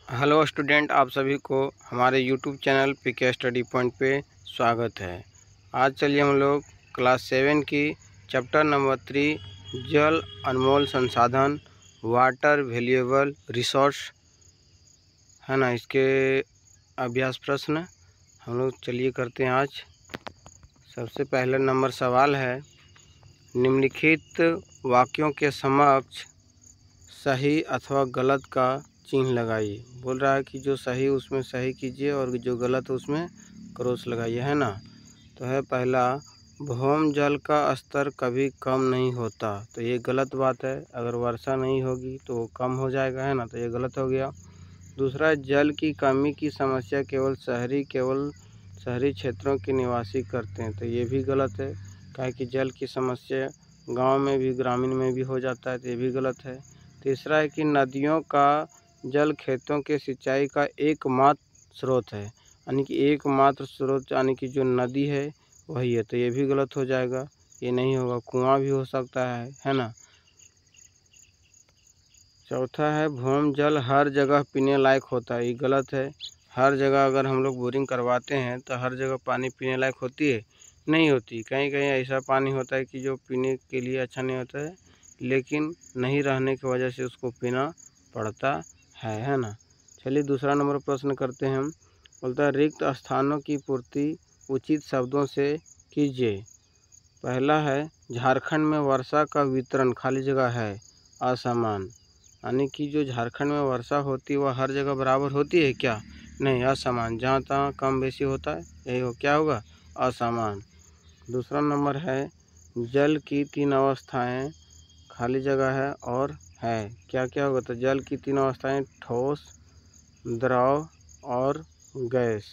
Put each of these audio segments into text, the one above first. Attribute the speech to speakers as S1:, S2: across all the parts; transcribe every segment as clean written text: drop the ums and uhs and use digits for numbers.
S1: Hello student, आप सभी को हमारे YouTube channel PK study point पे स्वागत है। आज चलिए हम लोग क्लास 7 की चैप्टर नंबर 3 जल अनमोल संसाधन वाटर वैल्यूएबल रिसोर्स है ना, इसके अभ्यास प्रश्न हम लोग चलिए करते हैं आज। सबसे पहले नंबर सवाल है, निम्नलिखित वाक्यों के समक्ष सही अथवा गलत का चिन्ह लगाइए। बोल रहा है कि जो सही उसमें सही कीजिए और जो गलत उसमें क्रॉस लगाइए, है ना। तो है पहला, भौम जल का स्तर कभी कम नहीं होता। तो ये गलत बात है, अगर वर्षा नहीं होगी तो कम हो जाएगा, है ना, तो ये गलत हो गया। दूसरा, जल की कमी की समस्या केवल शहरी क्षेत्रों के निवासी करते हैं। तो ये भी गलत है, काहे कि जल की समस्या गांव में भी ग्रामीण में भी हो जाता है, तो ये भी गलत है। तीसरा है कि नदियों का जल खेतों के सिंचाई का एकमात्र स्रोत है, यानी कि एकमात्र स्रोत यानी कि जो नदी है वही है, तो ये भी गलत हो जाएगा, ये नहीं होगा। कुआं भी हो सकता है ना। चौथा है, भौम जल हर जगह पीने लायक होता है। ये गलत है, हर जगह अगर हम लोग बोरिंग करवाते हैं तो हर जगह पानी पीने लायक होती है, नहीं होती। कहीं कहीं ऐसा पानी होता है कि जो पीने के लिए अच्छा नहीं होता है, लेकिन नहीं रहने की वजह से उसको पीना पड़ता है ना। चलिए दूसरा नंबर प्रश्न करते हैं हम। बोलता है, रिक्त स्थानों की पूर्ति उचित शब्दों से कीजिए। पहला है, झारखंड में वर्षा का वितरण खाली जगह है असमान, यानी कि जो झारखंड में वर्षा होती है वह हर जगह बराबर होती है क्या? नहीं, असमान, जहाँ तहाँ कम बेसी होता है, यही हो क्या होगा, असमान। दूसरा नंबर है, जल की 3 अवस्थाएं खाली जगह है और है, क्या क्या होगा? तो जल की 3 अवस्थाएं ठोस, द्रव और गैस।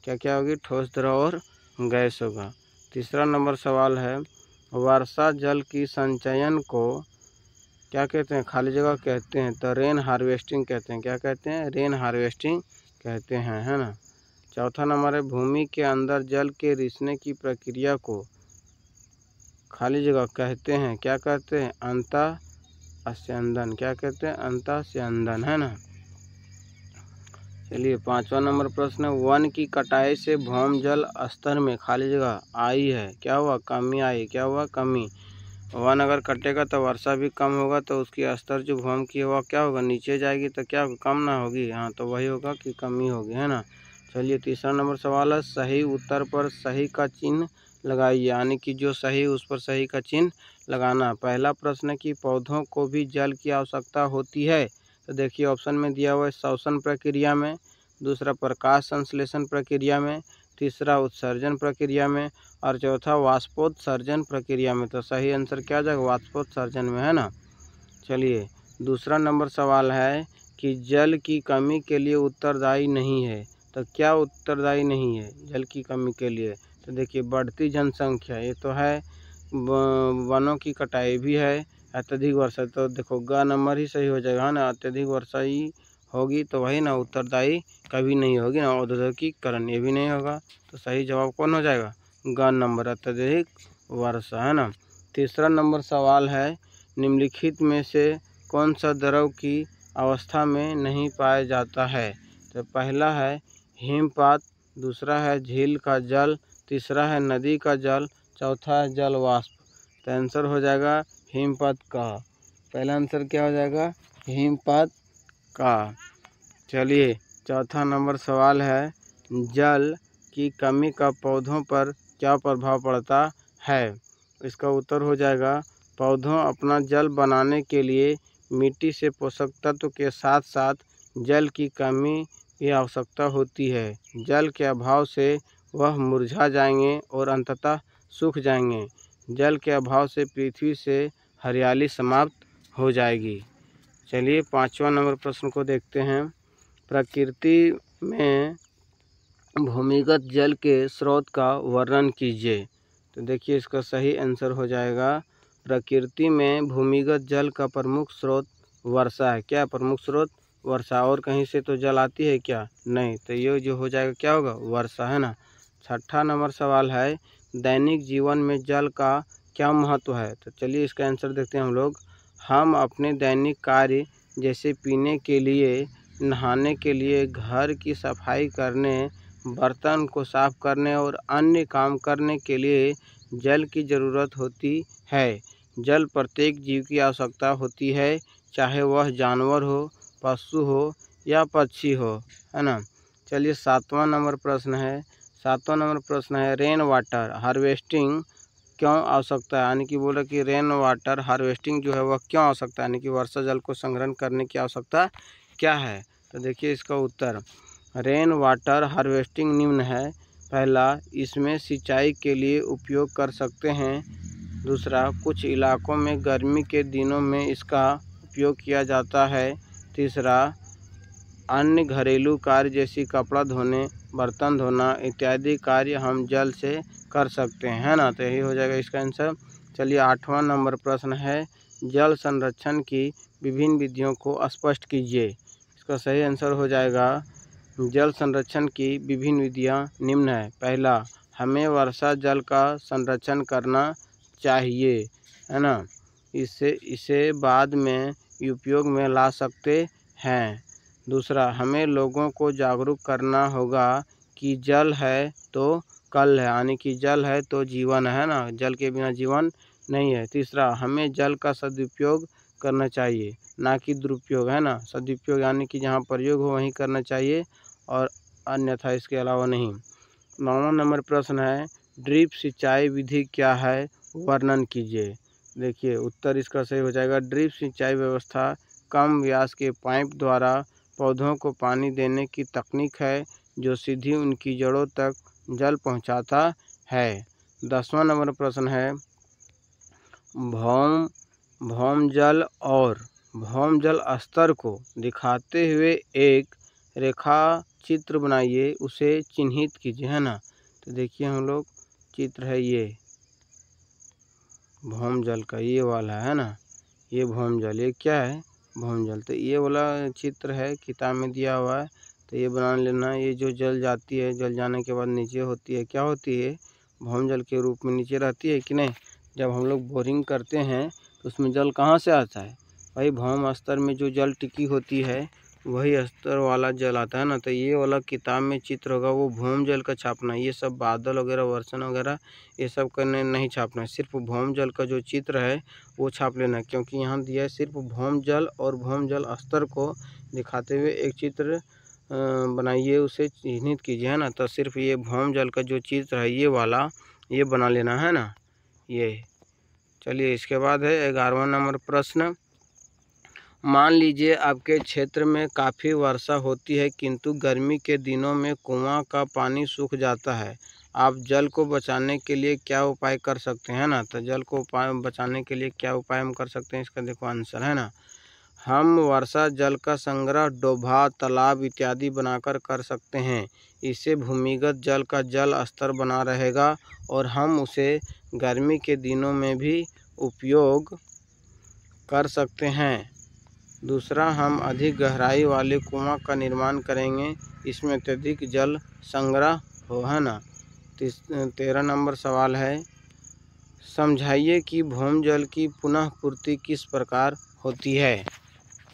S1: क्या क्या होगी? ठोस, द्रव और गैस होगा। तीसरा नंबर सवाल है, वर्षा जल की संचयन को क्या कहते हैं? खाली जगह कहते हैं, तो रेन हार्वेस्टिंग कहते हैं। क्या कहते हैं? रेन हार्वेस्टिंग कहते हैं, है ना। चौथा नंबर है, भूमि के अंदर जल के रिसने की प्रक्रिया को खाली जगह कहते हैं, क्या कहते हैं? अंतःस्यंदन। क्या कहते हैं? अंतःस्यंदन, है ना। चलिए 5वां नंबर प्रश्न, वन की कटाई से भौम जल स्तर में खाली जगह आई है, क्या हुआ? कमी आई। क्या हुआ? कमी। वन अगर कटेगा तो वर्षा भी कम होगा, तो उसकी स्तर जो भौम की है वह क्या होगा? नीचे जाएगी, तो क्या होगा? कम ना होगी, हाँ, तो वही होगा कि कमी होगी, है ना। चलिए तीसरा नंबर सवाल है, सही उत्तर पर सही का चिन्ह लगाइए, यानी कि जो सही उस पर सही का चिन्ह लगाना। पहला प्रश्न कि पौधों को भी जल की आवश्यकता होती है, तो देखिए ऑप्शन में दिया हुआ है श्वसन प्रक्रिया में, दूसरा प्रकाश संश्लेषण प्रक्रिया में, तीसरा उत्सर्जन प्रक्रिया में और चौथा वाष्पोत्सर्जन प्रक्रिया में। तो सही आंसर क्या हो जाएगा? वाष्पोत्सर्जन में, है ना। चलिए दूसरा नंबर सवाल है कि जल की कमी के लिए उत्तरदायी नहीं है। तो क्या उत्तरदायी नहीं है जल की कमी के लिए? तो देखिए, बढ़ती जनसंख्या, ये तो है, वनों की कटाई भी है, अत्यधिक वर्षा, तो देखो ग नंबर ही सही हो जाएगा, है ना। अत्यधिक वर्षा ही होगी तो वही ना उत्तरदायी कभी नहीं होगी ना। औद्योगिकीकरण, ये भी नहीं होगा, तो सही जवाब कौन हो जाएगा? ग नंबर, अत्यधिक वर्षा, है ना। तीसरा नंबर सवाल है, निम्नलिखित में से कौन सा द्रव की अवस्था में नहीं पाया जाता है? तो पहला है हिमपात, दूसरा है झील का जल, तीसरा है नदी का जल, चौथा है जल वाष्प। तो आंसर हो जाएगा हिमपात का। पहला आंसर क्या हो जाएगा? हिमपात का। चलिए चौथा नंबर सवाल है, जल की कमी का पौधों पर क्या प्रभाव पड़ता है? इसका उत्तर हो जाएगा, पौधों अपना जल बनाने के लिए मिट्टी से पोषक तत्व के साथ साथ जल की कमी की आवश्यकता होती है। जल के अभाव से वह मुरझा जाएंगे और अंततः सूख जाएंगे। जल के अभाव से पृथ्वी से हरियाली समाप्त हो जाएगी। चलिए 5वां नंबर प्रश्न को देखते हैं। प्रकृति में भूमिगत जल के स्रोत का वर्णन कीजिए। तो देखिए इसका सही आंसर हो जाएगा, प्रकृति में भूमिगत जल का प्रमुख स्रोत वर्षा है। क्या प्रमुख स्रोत? वर्षा। और कहीं से तो जल आती है क्या? नहीं, तो ये जो हो जाएगा क्या होगा? वर्षा, है ना। 6ठा नंबर सवाल है, दैनिक जीवन में जल का क्या महत्व है? तो चलिए इसका आंसर देखते हैं हम लोग। हम अपने दैनिक कार्य जैसे पीने के लिए नहाने के लिए, घर की सफाई करने, बर्तन को साफ करने और अन्य काम करने के लिए जल की ज़रूरत होती है। जल प्रत्येक जीव की आवश्यकता होती है, चाहे वह जानवर हो, पशु हो या पक्षी हो, है ना। चलिए 7वां नंबर प्रश्न है। 7वां नंबर प्रश्न है रेन वाटर हार्वेस्टिंग क्यों आवश्यकता है, यानी कि बोला कि रेन वाटर हार्वेस्टिंग जो है वह क्यों आवश्यकता है, यानी कि वर्षा जल को संग्रहण करने की आवश्यकता क्या है। तो देखिए इसका उत्तर, रेन वाटर हार्वेस्टिंग निम्न है। पहला, इसमें सिंचाई के लिए उपयोग कर सकते हैं। दूसरा, कुछ इलाकों में गर्मी के दिनों में इसका उपयोग किया जाता है। तीसरा, अन्य घरेलू कार्य जैसे कपड़ा धोने, बर्तन धोना इत्यादि कार्य हम जल से कर सकते हैं, है ना। तो यही हो जाएगा इसका आंसर। चलिए 8वां नंबर प्रश्न है, जल संरक्षण की विभिन्न विधियों को स्पष्ट कीजिए। इसका सही आंसर हो जाएगा, जल संरक्षण की विभिन्न विधियां निम्न है। पहला, हमें वर्षा जल का संरक्षण करना चाहिए, है ना। इसे बाद में उपयोग में ला सकते हैं। दूसरा, हमें लोगों को जागरूक करना होगा कि जल है तो कल है, यानी कि जल है तो जीवन है ना, जल के बिना जीवन नहीं है। तीसरा, हमें जल का सदुपयोग करना चाहिए, ना कि दुरुपयोग, है ना। सदुपयोग यानी कि जहाँ प्रयोग हो वहीं करना चाहिए और अन्यथा इसके अलावा नहीं। 9वां नंबर प्रश्न है, ड्रिप सिंचाई विधि क्या है, वर्णन कीजिए। देखिए उत्तर इसका सही हो जाएगा, ड्रिप सिंचाई व्यवस्था कम व्यास के पाइप द्वारा पौधों को पानी देने की तकनीक है जो सीधी उनकी जड़ों तक जल पहुंचाता है। 10वां नंबर प्रश्न है, भौमजल और भौमजल स्तर को दिखाते हुए एक रेखा चित्र बनाइए, उसे चिन्हित कीजिए, है ना। तो देखिए हम लोग चित्र है ये भौमजल का, ये वाला है ना, ये भौमजल, ये क्या है भौमजल। तो ये वाला चित्र है, किताब में दिया हुआ है, तो ये बना लेना। ये जो जल जाती है, जल जाने के बाद नीचे होती है, क्या होती है, भौमजल के रूप में नीचे रहती है कि नहीं। जब हम लोग बोरिंग करते हैं तो उसमें जल कहाँ से आता है, भाई भौम स्तर में जो जल टिकी होती है वही स्तर वाला जल आता है ना। तो ये वाला किताब में चित्र होगा वो भौम जल का छापना, ये सब बादल वगैरह वर्षण वगैरह ये सब करने नहीं छापना है, सिर्फ भौम जल का जो चित्र है वो छाप लेना है। क्योंकि यहाँ दिया है सिर्फ भौम जल और भौम जल स्तर को दिखाते हुए एक चित्र बनाइए, उसे चिन्हित कीजिए, है ना। तो सिर्फ ये भौम जल का जो चित्र है ये वाला ये बना लेना है ना ये। चलिए इसके बाद है 11वां नंबर प्रश्न, मान लीजिए आपके क्षेत्र में काफ़ी वर्षा होती है किंतु गर्मी के दिनों में कुआं का पानी सूख जाता है, आप जल को बचाने के लिए क्या उपाय कर सकते हैं ना। तो जल को बचाने के लिए क्या उपाय हम कर सकते हैं, इसका देखो आंसर, है ना। हम वर्षा जल का संग्रह डोभा, तालाब इत्यादि बनाकर कर सकते हैं। इससे भूमिगत जल का जल स्तर बना रहेगा और हम उसे गर्मी के दिनों में भी उपयोग कर सकते हैं। दूसरा, हम अधिक गहराई वाले कुआं का निर्माण करेंगे, इसमें अत्यधिक जल संग्रह हो, है ना। 13 नंबर सवाल है, समझाइए कि भौमजल की पुनः पूर्ति किस प्रकार होती है।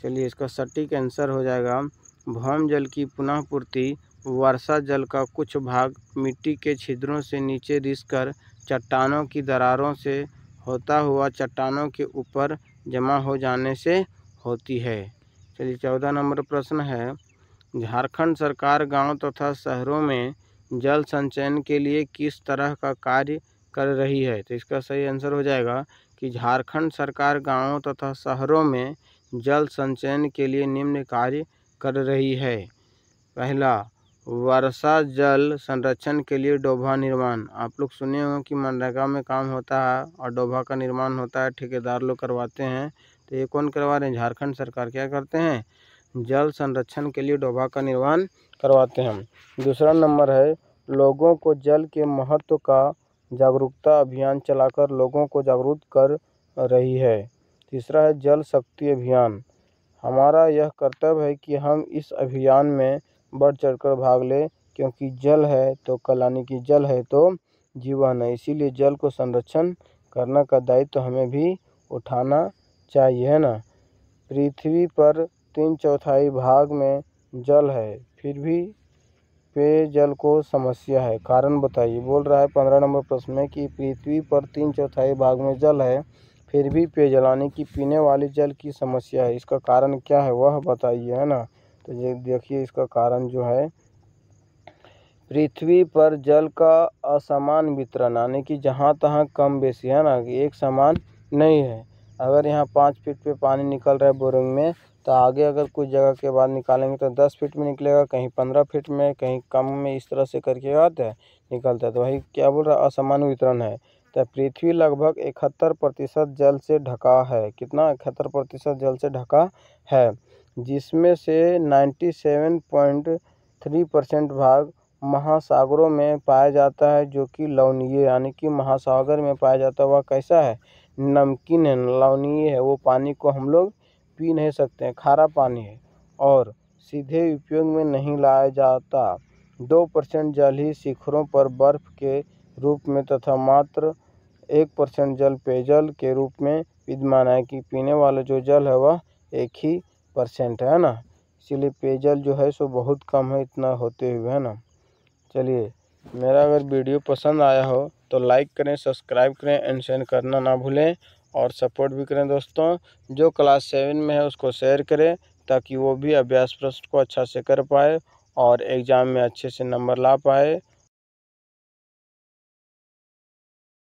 S1: चलिए इसका सटीक आंसर हो जाएगा, भौमजल की पुनः पूर्ति वर्षा जल का कुछ भाग मिट्टी के छिद्रों से नीचे रिसकर चट्टानों की दरारों से होता हुआ चट्टानों के ऊपर जमा हो जाने से होती है। चलिए 14 नंबर प्रश्न है, झारखंड सरकार गांव तथा शहरों में जल संचयन के लिए किस तरह का कार्य कर रही है। तो इसका सही आंसर हो जाएगा कि झारखंड सरकार गांवों तथा शहरों में जल संचयन के लिए निम्न कार्य कर रही है। पहला, वर्षा जल संरक्षण के लिए डोभा निर्माण, आप लोग सुने हो कि मनरेगा में काम होता है और डोभा का निर्माण होता है, ठेकेदार लोग करवाते हैं। तो ये कौन करवा रहे हैं, झारखंड सरकार क्या करते हैं, जल संरक्षण के लिए डोभा का निर्माण करवाते हैं। दूसरा नंबर है, लोगों को जल के महत्व का जागरूकता अभियान चलाकर लोगों को जागरूक कर रही है। तीसरा है, जल शक्ति अभियान, हमारा यह कर्तव्य है कि हम इस अभियान में बढ़ चढ़कर भाग लें, क्योंकि जल है तो कल, यानी कि जल है तो जीवन है, इसीलिए जल को संरक्षण करने का दायित्व हमें भी उठाना चाहिए, है ना। पृथ्वी पर 3/4 भाग में जल है फिर भी पेयजल को समस्या है, कारण बताइए। बोल रहा है 15 नंबर प्रश्न में कि पृथ्वी पर 3/4 भाग में जल है फिर भी पेयजल यानी कि पीने वाले जल की समस्या है, इसका कारण क्या है वह बताइए, है ना। तो ये देखिए इसका कारण जो है, पृथ्वी पर जल का असमान वितरण यानी कि जहाँ तहाँ कम बेसी, है ना, कि एक समान नहीं है। अगर यहाँ 5 फीट पे पानी निकल रहा है बोरिंग में, तो आगे अगर कुछ जगह के बाद निकालेंगे तो 10 फीट में निकलेगा, कहीं 15 फीट में, कहीं कम में, इस तरह से करके आता है निकलता है। तो वही क्या बोल रहा है, असमान वितरण है। तो पृथ्वी लगभग 71% जल से ढका है। कितना? 71% जल से ढका है, जिसमें से 97.3% भाग महासागरों में पाया जाता है, जो कि लवणीय यानी कि महासागर में पाया जाता है। वह कैसा है? नमकीन है, लवणीय है, वो पानी को हम लोग पी नहीं सकते हैं, खारा पानी है और सीधे उपयोग में नहीं लाया जाता। 2% जल ही शिखरों पर बर्फ के रूप में तथा मात्र 1% जल पेयजल के रूप में विद्यमान है, कि पीने वाला जो जल है वह 1% है ना। इसीलिए पेयजल जो है सो बहुत कम है, इतना होते हुए, है ना। चलिए, मेरा अगर वीडियो पसंद आया हो तो लाइक करें, सब्सक्राइब करें एंड शेयर करना ना भूलें और सपोर्ट भी करें दोस्तों। जो क्लास 7 में है उसको शेयर करें ताकि वो भी अभ्यास प्रश्न को अच्छा से कर पाए और एग्ज़ाम में अच्छे से नंबर ला पाए।